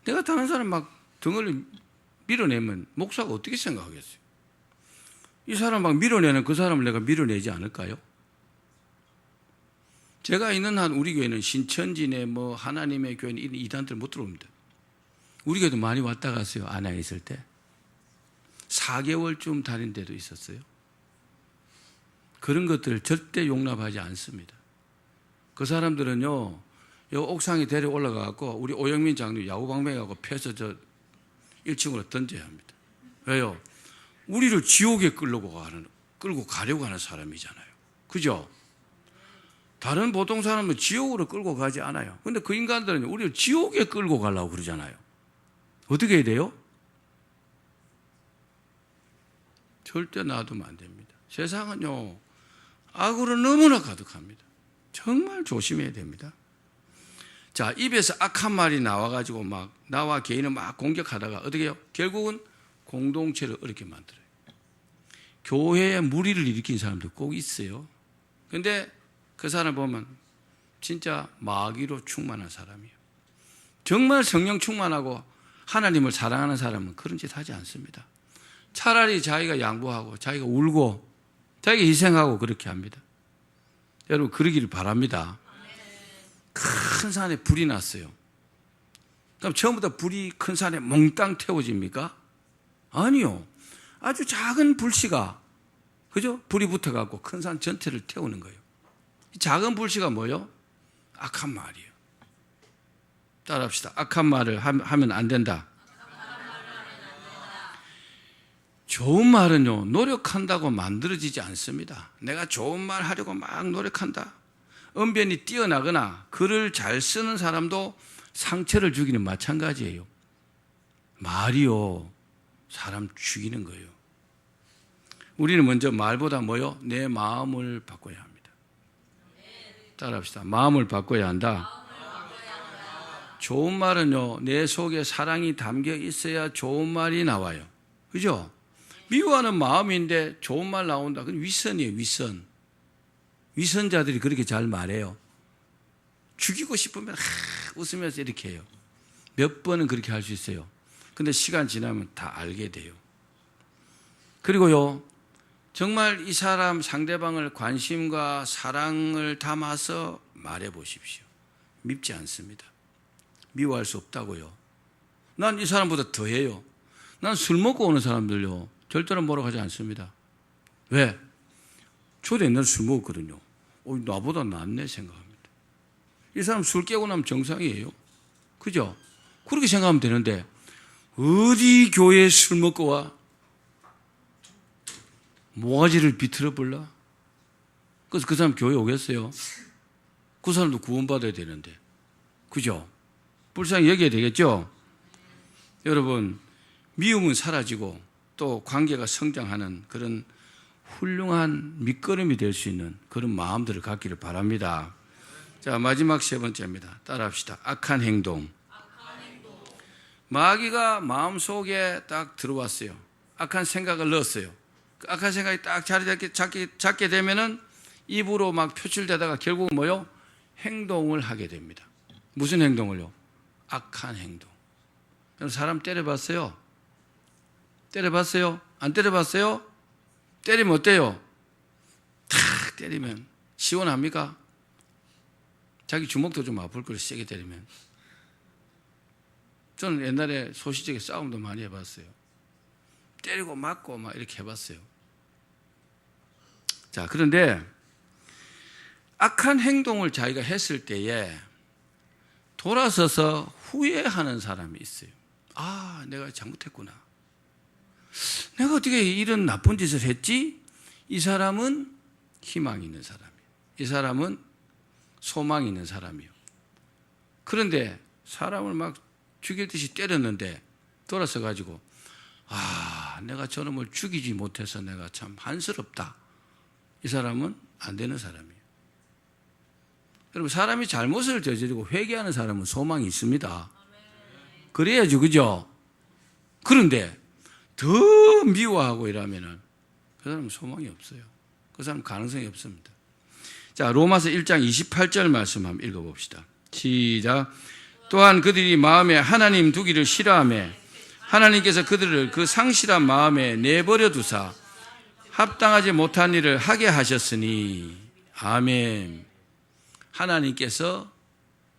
내가 다른 사람 막 등을 밀어내면 목사가 어떻게 생각하겠어요? 이 사람 막 밀어내는 그 사람을 내가 밀어내지 않을까요? 제가 있는 한 우리 교회는 신천지네 뭐 하나님의 교회는 이런 이단들 못 들어옵니다. 우리 교회도 많이 왔다 갔어요. 안양에 있을 때 4개월쯤 다닌 데도 있었어요. 그런 것들을 절대 용납하지 않습니다. 그 사람들은요, 요 옥상에 데려 올라가고 우리 오영민 장로 야구방망이하고 펴서 저 1층으로 던져야 합니다. 왜요? 우리를 지옥에 끌고 가려고 하는 사람이잖아요. 그죠? 다른 보통 사람은 지옥으로 끌고 가지 않아요. 근데 그 인간들은 우리를 지옥에 끌고 가려고 그러잖아요. 어떻게 해야 돼요? 절대 놔두면 안 됩니다. 세상은요, 악으로 너무나 가득합니다. 정말 조심해야 됩니다. 자, 입에서 악한 말이 나와가지고 막 나와 개인을 막 공격하다가 어떻게 해요? 결국은 공동체를 어렵게 만들어요. 교회에 무리를 일으킨 사람도 꼭 있어요. 근데 그 사람 보면 진짜 마귀로 충만한 사람이에요. 정말 성령 충만하고 하나님을 사랑하는 사람은 그런 짓 하지 않습니다. 차라리 자기가 양보하고 자기가 울고 자기가 희생하고 그렇게 합니다. 여러분 그러기를 바랍니다. 큰 산에 불이 났어요. 그럼 처음부터 불이 큰 산에 몽땅 태워집니까? 아니요. 아주 작은 불씨가, 그죠? 불이 붙어갖고 큰 산 전체를 태우는 거예요. 이 작은 불씨가 뭐요? 악한 말이에요. 따라합시다. 악한 말을 하면 안 된다. 좋은 말은요, 노력한다고 만들어지지 않습니다. 내가 좋은 말 하려고 막 노력한다. 언변이 뛰어나거나 글을 잘 쓰는 사람도 상처를 주기는 마찬가지예요. 말이요, 사람 죽이는 거예요. 우리는 먼저 말보다 뭐요? 내 마음을 바꿔야 합니다. 따라합시다. 마음을 바꿔야 한다. 좋은 말은요, 내 속에 사랑이 담겨 있어야 좋은 말이 나와요. 그죠? 미워하는 마음인데 좋은 말 나온다. 그건 위선이에요, 위선. 위선자들이 그렇게 잘 말해요. 죽이고 싶으면 웃으면서 이렇게 해요. 몇 번은 그렇게 할 수 있어요. 근데 시간 지나면 다 알게 돼요. 그리고요, 정말 이 사람 상대방을 관심과 사랑을 담아서 말해 보십시오. 밉지 않습니다. 미워할 수 없다고요. 난 이 사람보다 더해요. 난 술 먹고 오는 사람들요, 절대로 뭐라고 하지 않습니다. 왜? 저도 옛날에 술 먹었거든요. 나보다 낫네 생각합니다. 이 사람 술 깨고 나면 정상이에요. 그죠? 그렇게 생각하면 되는데 어디 교회에 술 먹고 와? 모가지를 비틀어 볼라? 그래서 그 사람 교회 오겠어요? 그 사람도 구원받아야 되는데. 그죠? 불쌍히 여겨야 되겠죠? 여러분, 미움은 사라지고 또 관계가 성장하는 그런 훌륭한 밑거름이 될 수 있는 그런 마음들을 갖기를 바랍니다. 자, 마지막 세 번째입니다. 따라합시다. 악한 행동. 마귀가 마음속에 딱 들어왔어요. 악한 생각을 넣었어요. 그 악한 생각이 딱 자리 잡게 되면은 입으로 막 표출되다가 결국은 뭐요? 행동을 하게 됩니다. 무슨 행동을요? 악한 행동. 사람 때려봤어요? 때려봤어요? 안 때려봤어요? 때리면 어때요? 탁 때리면 시원합니까? 자기 주먹도 좀 아플 걸 세게 때리면. 저는 옛날에 소시적에 싸움도 많이 해봤어요. 때리고 맞고 막 이렇게 해봤어요. 자, 그런데 악한 행동을 자기가 했을 때에 돌아서서 후회하는 사람이 있어요. 아, 내가 잘못했구나. 내가 어떻게 이런 나쁜 짓을 했지? 이 사람은 희망이 있는 사람이에요. 이 사람은 소망이 있는 사람이에요. 그런데 사람을 막 죽일 듯이 때렸는데 돌아서 가지고 아, 내가 저놈을 죽이지 못해서 내가 참 한스럽다. 이 사람은 안 되는 사람이에요. 여러분, 사람이 잘못을 저지르고 회개하는 사람은 소망이 있습니다. 그래야죠, 그죠? 그런데 더 미워하고 이러면은 그 사람은 소망이 없어요. 그 사람은 가능성이 없습니다. 자, 로마서 1장 28절 말씀 한번 읽어봅시다. 시작. 또한 그들이 마음에 하나님 두기를 싫어하며 하나님께서 그들을 그 상실한 마음에 내버려 두사 합당하지 못한 일을 하게 하셨으니 아멘. 하나님께서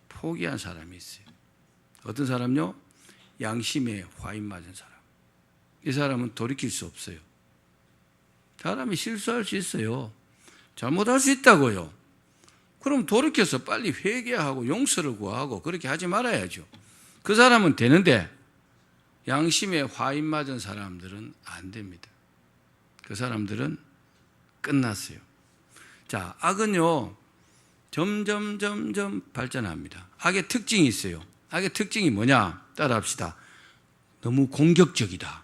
포기한 사람이 있어요. 어떤 사람요? 양심에 화인 맞은 사람. 이 사람은 돌이킬 수 없어요. 사람이 실수할 수 있어요. 잘못할 수 있다고요. 그럼 돌이켜서 빨리 회개하고 용서를 구하고 그렇게 하지 말아야죠. 그 사람은 되는데 양심에 화인 맞은 사람들은 안 됩니다. 그 사람들은 끝났어요. 자, 악은요 점점 발전합니다. 악의 특징이 있어요. 악의 특징이 뭐냐? 따라합시다. 너무 공격적이다.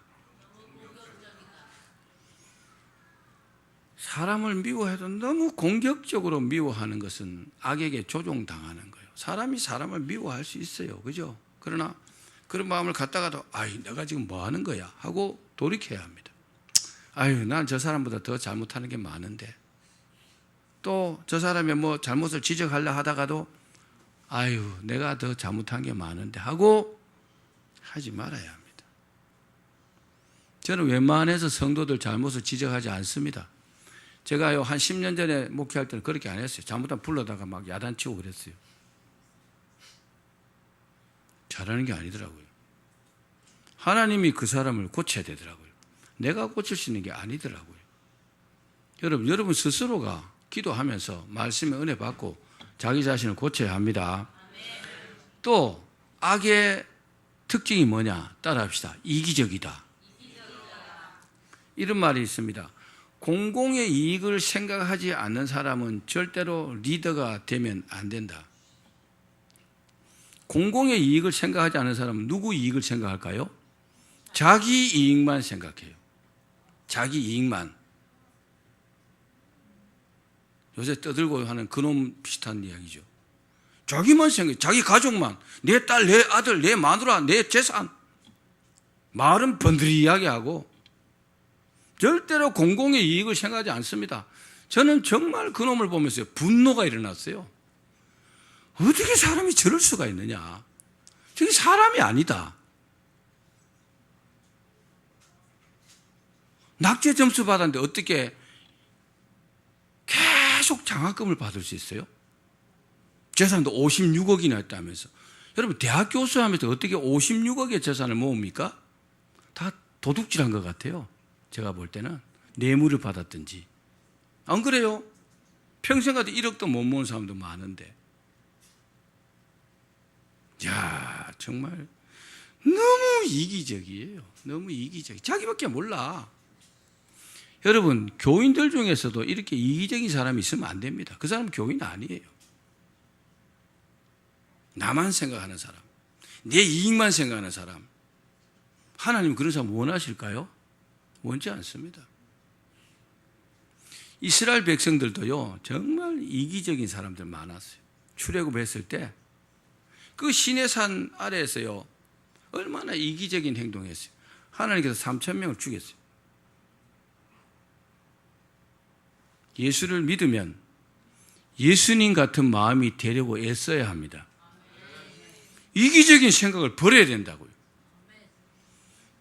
사람을 미워해도 너무 공격적으로 미워하는 것은 악에게 조종당하는 거예요. 사람이 사람을 미워할 수 있어요. 그죠? 그러나 그런 마음을 갖다가도 아이, 내가 지금 뭐 하는 거야? 하고 돌이켜야 합니다. 아유, 난 저 사람보다 더 잘못하는 게 많은데. 또 저 사람의 뭐 잘못을 지적하려 하다가도 아유, 내가 더 잘못한 게 많은데 하고 하지 말아야 합니다. 저는 웬만해서 성도들 잘못을 지적하지 않습니다. 제가요, 한 10년 전에 목회할 때는 그렇게 안 했어요. 잘못하면 불러다가 막 야단치고 그랬어요. 잘하는 게 아니더라고요. 하나님이 그 사람을 고쳐야 되더라고요. 내가 고칠 수 있는 게 아니더라고요. 여러분 스스로가 기도하면서 말씀의 은혜 받고 자기 자신을 고쳐야 합니다. 또 악의 특징이 뭐냐? 따라합시다. 이기적이다. 이런 말이 있습니다. 공공의 이익을 생각하지 않는 사람은 절대로 리더가 되면 안 된다. 공공의 이익을 생각하지 않는 사람은 누구 이익을 생각할까요? 자기 이익만 생각해요. 자기 이익만. 요새 떠들고 하는 그놈 비슷한 이야기죠. 자기만 생각해. 자기 가족만. 내 딸, 내 아들, 내 마누라, 내 재산. 말은 번드리하게 하고 절대로 공공의 이익을 생각하지 않습니다. 저는 정말 그놈을 보면서 분노가 일어났어요. 어떻게 사람이 저럴 수가 있느냐. 저게 사람이 아니다. 낙제 점수 받았는데 어떻게 계속 장학금을 받을 수 있어요? 재산도 56억이나 했다면서. 여러분, 대학 교수하면서 어떻게 56억의 재산을 모읍니까? 다 도둑질한 것 같아요. 제가 볼 때는 뇌물을 받았든지. 안 그래요? 평생 가도 1억도 못 모은 사람도 많은데. 야, 정말 너무 이기적이에요. 너무 이기적이. 자기밖에 몰라. 여러분, 교인들 중에서도 이렇게 이기적인 사람이 있으면 안 됩니다. 그 사람은 교인 아니에요. 나만 생각하는 사람, 내 이익만 생각하는 사람. 하나님 그런 사람 원하실까요? 원치 않습니다. 이스라엘 백성들도요, 정말 이기적인 사람들 많았어요. 출애굽했을 때 그 시내산 아래에서요, 얼마나 이기적인 행동했어요. 하나님께서 3,000명을 죽였어요. 예수를 믿으면 예수님 같은 마음이 되려고 애써야 합니다. 이기적인 생각을 버려야 된다고요.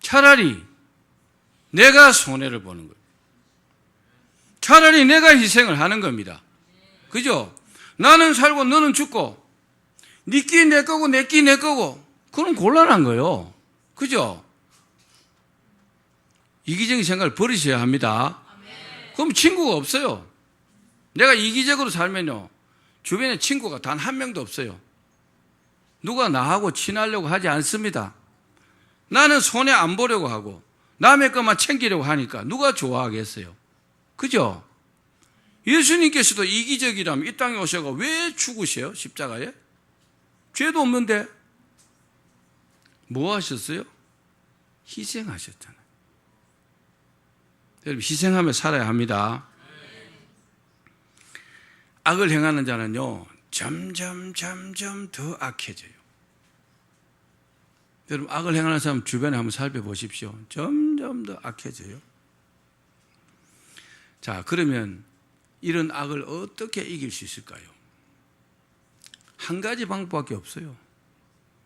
차라리 내가 손해를 보는 거예요. 차라리 내가 희생을 하는 겁니다. 그죠? 나는 살고 너는 죽고 네 끼 내 거고 내 끼 내 거고 그럼 곤란한 거예요. 그죠? 이기적인 생각을 버리셔야 합니다. 그럼 친구가 없어요. 내가 이기적으로 살면요 주변에 친구가 단 한 명도 없어요. 누가 나하고 친하려고 하지 않습니다. 나는 손해 안 보려고 하고 남의 것만 챙기려고 하니까 누가 좋아하겠어요. 그죠? 예수님께서도 이기적이라면 이 땅에 오셔서 왜 죽으세요? 십자가에? 죄도 없는데 뭐 하셨어요? 희생하셨잖아요. 여러분 희생하며 살아야 합니다. 악을 행하는 자는요 점점 더 악해져요. 여러분 악을 행하는 사람 주변에 한번 살펴보십시오. 점점 더 악해져요. 자, 그러면 이런 악을 어떻게 이길 수 있을까요? 한 가지 방법밖에 없어요.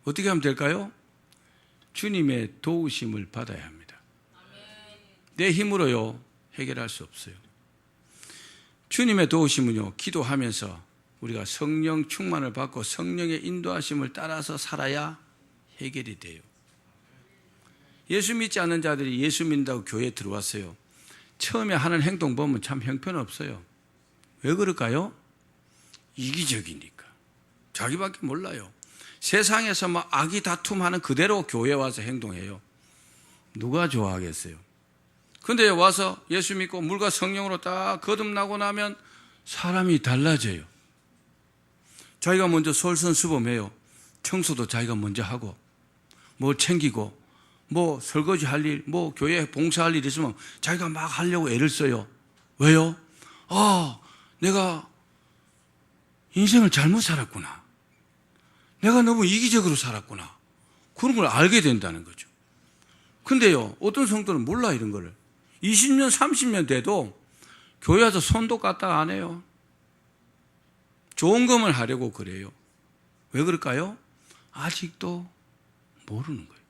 어떻게 하면 될까요? 주님의 도우심을 받아야 합니다. 내 힘으로요 해결할 수 없어요. 주님의 도우심은요 기도하면서 우리가 성령 충만을 받고 성령의 인도하심을 따라서 살아야 해결이 돼요. 예수 믿지 않는 자들이 예수 믿는다고 교회에 들어왔어요. 처음에 하는 행동 보면 참 형편없어요. 왜 그럴까요? 이기적이니까. 자기밖에 몰라요. 세상에서 막 악의 다툼하는 그대로 교회에 와서 행동해요. 누가 좋아하겠어요? 근데 와서 예수 믿고 물과 성령으로 딱 거듭나고 나면 사람이 달라져요. 자기가 먼저 솔선수범해요. 청소도 자기가 먼저 하고 뭐 챙기고 뭐 설거지 할 일, 뭐 교회 봉사할 일 있으면 자기가 막 하려고 애를 써요. 왜요? 내가 인생을 잘못 살았구나. 내가 너무 이기적으로 살았구나. 그런 걸 알게 된다는 거죠. 근데요, 어떤 성도는 몰라 이런 거를. 20년, 30년 돼도 교회 와서 손도 까딱 안 해요. 좋은 것만 하려고 그래요. 왜 그럴까요? 아직도 모르는 거예요.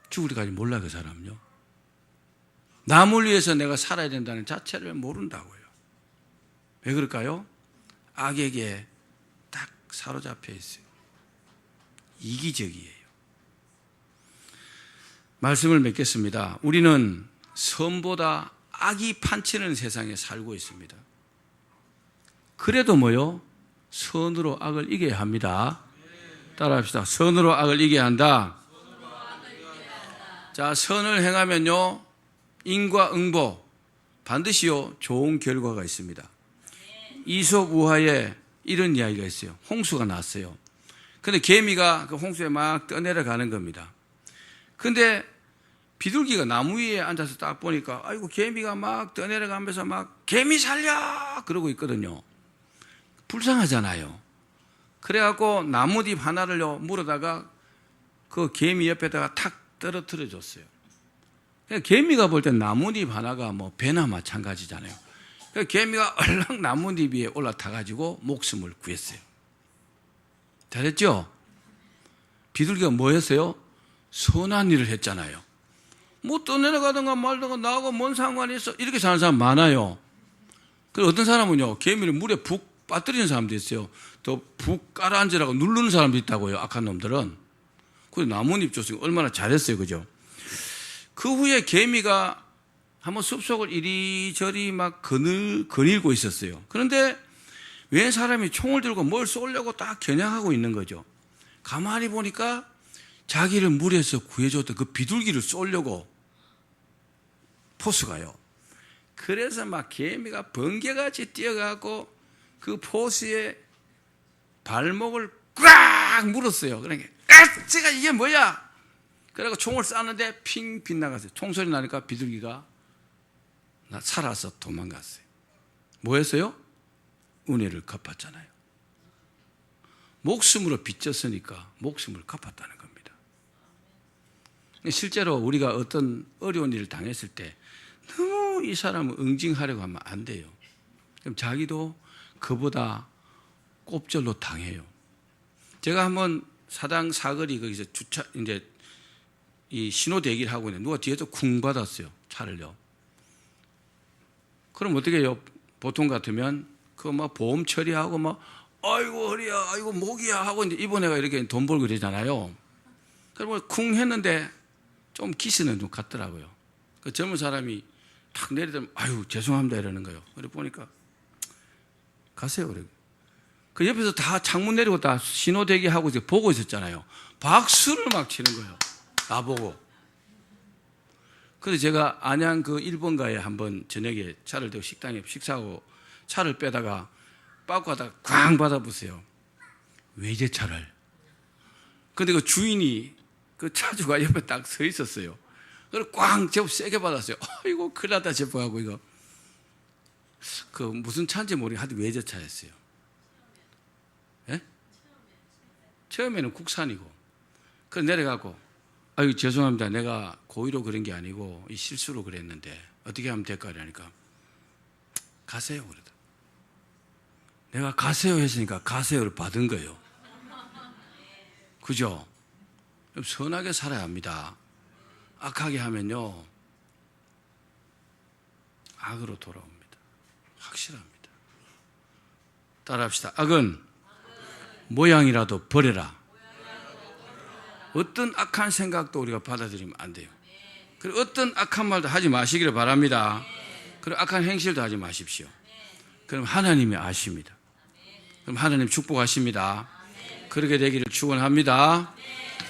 죽을 때까지 몰라 그 사람은요. 남을 위해서 내가 살아야 된다는 자체를 모른다고요. 왜 그럴까요? 악에게 딱 사로잡혀 있어요. 이기적이에요. 말씀을 맺겠습니다. 우리는 선보다 악이 판치는 세상에 살고 있습니다. 그래도 뭐요? 선으로 악을 이겨야 합니다. 따라합시다. 선으로 악을 이겨야 한다. 자, 선을 행하면요 인과응보 반드시요 좋은 결과가 있습니다. 이솝 우화에 이런 이야기가 있어요. 홍수가 났어요. 근데 개미가 그 홍수에 막 떠내려가는 겁니다. 근데 비둘기가 나무 위에 앉아서 딱 보니까 아이고 개미가 막 떠내려가면서 막 개미 살려 그러고 있거든요. 불쌍하잖아요. 그래갖고 나뭇잎 하나를요 물어다가 그 개미 옆에다가 탁 떨어뜨려 줬어요. 개미가 볼 땐 나뭇잎 하나가 뭐 배나 마찬가지잖아요. 개미가 얼렁 나뭇잎 위에 올라타가지고 목숨을 구했어요. 잘했죠? 비둘기가 뭐 했어요? 선한 일을 했잖아요. 뭐 떠내려가든가 말든가 나하고 뭔 상관이 있어? 이렇게 사는 사람 많아요. 그리고 어떤 사람은요 개미를 물에 푹 빠뜨리는 사람도 있어요. 또 푹 깔아앉으라고 누르는 사람도 있다고요. 악한 놈들은. 그리고 나뭇잎 줬으니까 얼마나 잘했어요. 그죠? 그 후에 개미가 한번 숲속을 이리저리 막 거닐고 있었어요. 그런데 웬 사람이 총을 들고 뭘 쏘려고 딱 겨냥하고 있는 거죠. 가만히 보니까 자기를 물에서 구해줬던 그 비둘기를 쏘려고 포수가요. 그래서 막 개미가 번개같이 뛰어가고 그 포수의 발목을 꽉 물었어요. 그러니까 제가 이게 뭐야? 그래서 총을 쐈는데 핑 빗나갔어요. 총소리 나니까 비둘기가 살아서 도망갔어요. 뭐 했어요? 은혜를 갚았잖아요. 목숨으로 빚졌으니까 목숨을 갚았다는 겁니다. 실제로 우리가 어떤 어려운 일을 당했을 때 너무 이 사람을 응징하려고 하면 안 돼요. 그럼 자기도 그보다 꼽절로 당해요. 제가 한번 사당 사거리 거기서 이제 이 신호 대기를 하고 있는데 누가 뒤에서 쿵 받았어요. 차를요. 그럼 어떻게 해요? 보통 같으면 그 막 보험 처리하고 막 아이고 허리야, 아이고 목이야 하고 이제 이번에가 이렇게 돈 벌고 그러잖아요. 그러면 쿵 했는데 좀 기스는 좀 같더라고요. 그 젊은 사람이 탁 내리더니 아유 죄송합니다 이러는 거예요. 그래 보니까 가세요 그래. 그 옆에서 다 창문 내리고 다 신호 대기하고 이제 보고 있었잖아요. 박수를 막 치는 거예요. 나보고. 그래서 제가 안양 그 1번가에 한번 저녁에 차를 대고 식당에 식사하고 차를 빼다가 빠고 하다가 꽝 받아보세요. 외제차를. 근데 그 주인이 그 차주가 옆에 딱 서 있었어요. 그래서 꽝 제법 세게 받았어요. 이거 큰일 났다 싶어가고 이거. 그 무슨 차인지 모르겠는데 하여튼 외제차였어요. 예? 처음에는 국산이고. 그래서 내려가고 아유 죄송합니다. 내가 고의로 그런 게 아니고 이 실수로 그랬는데 어떻게 하면 될까 하니까 가세요 그러다. 내가 가세요 했으니까 가세요를 받은 거예요. 그죠? 선하게 살아야 합니다. 악하게 하면요 악으로 돌아옵니다. 확실합니다. 따라합시다. 악은 모양이라도 버려라. 어떤 악한 생각도 우리가 받아들이면 안 돼요. 그리고 어떤 악한 말도 하지 마시기를 바랍니다. 그리고 악한 행실도 하지 마십시오. 그럼 하나님이 아십니다. 그럼 하나님 축복하십니다. 그렇게 되기를 축원합니다.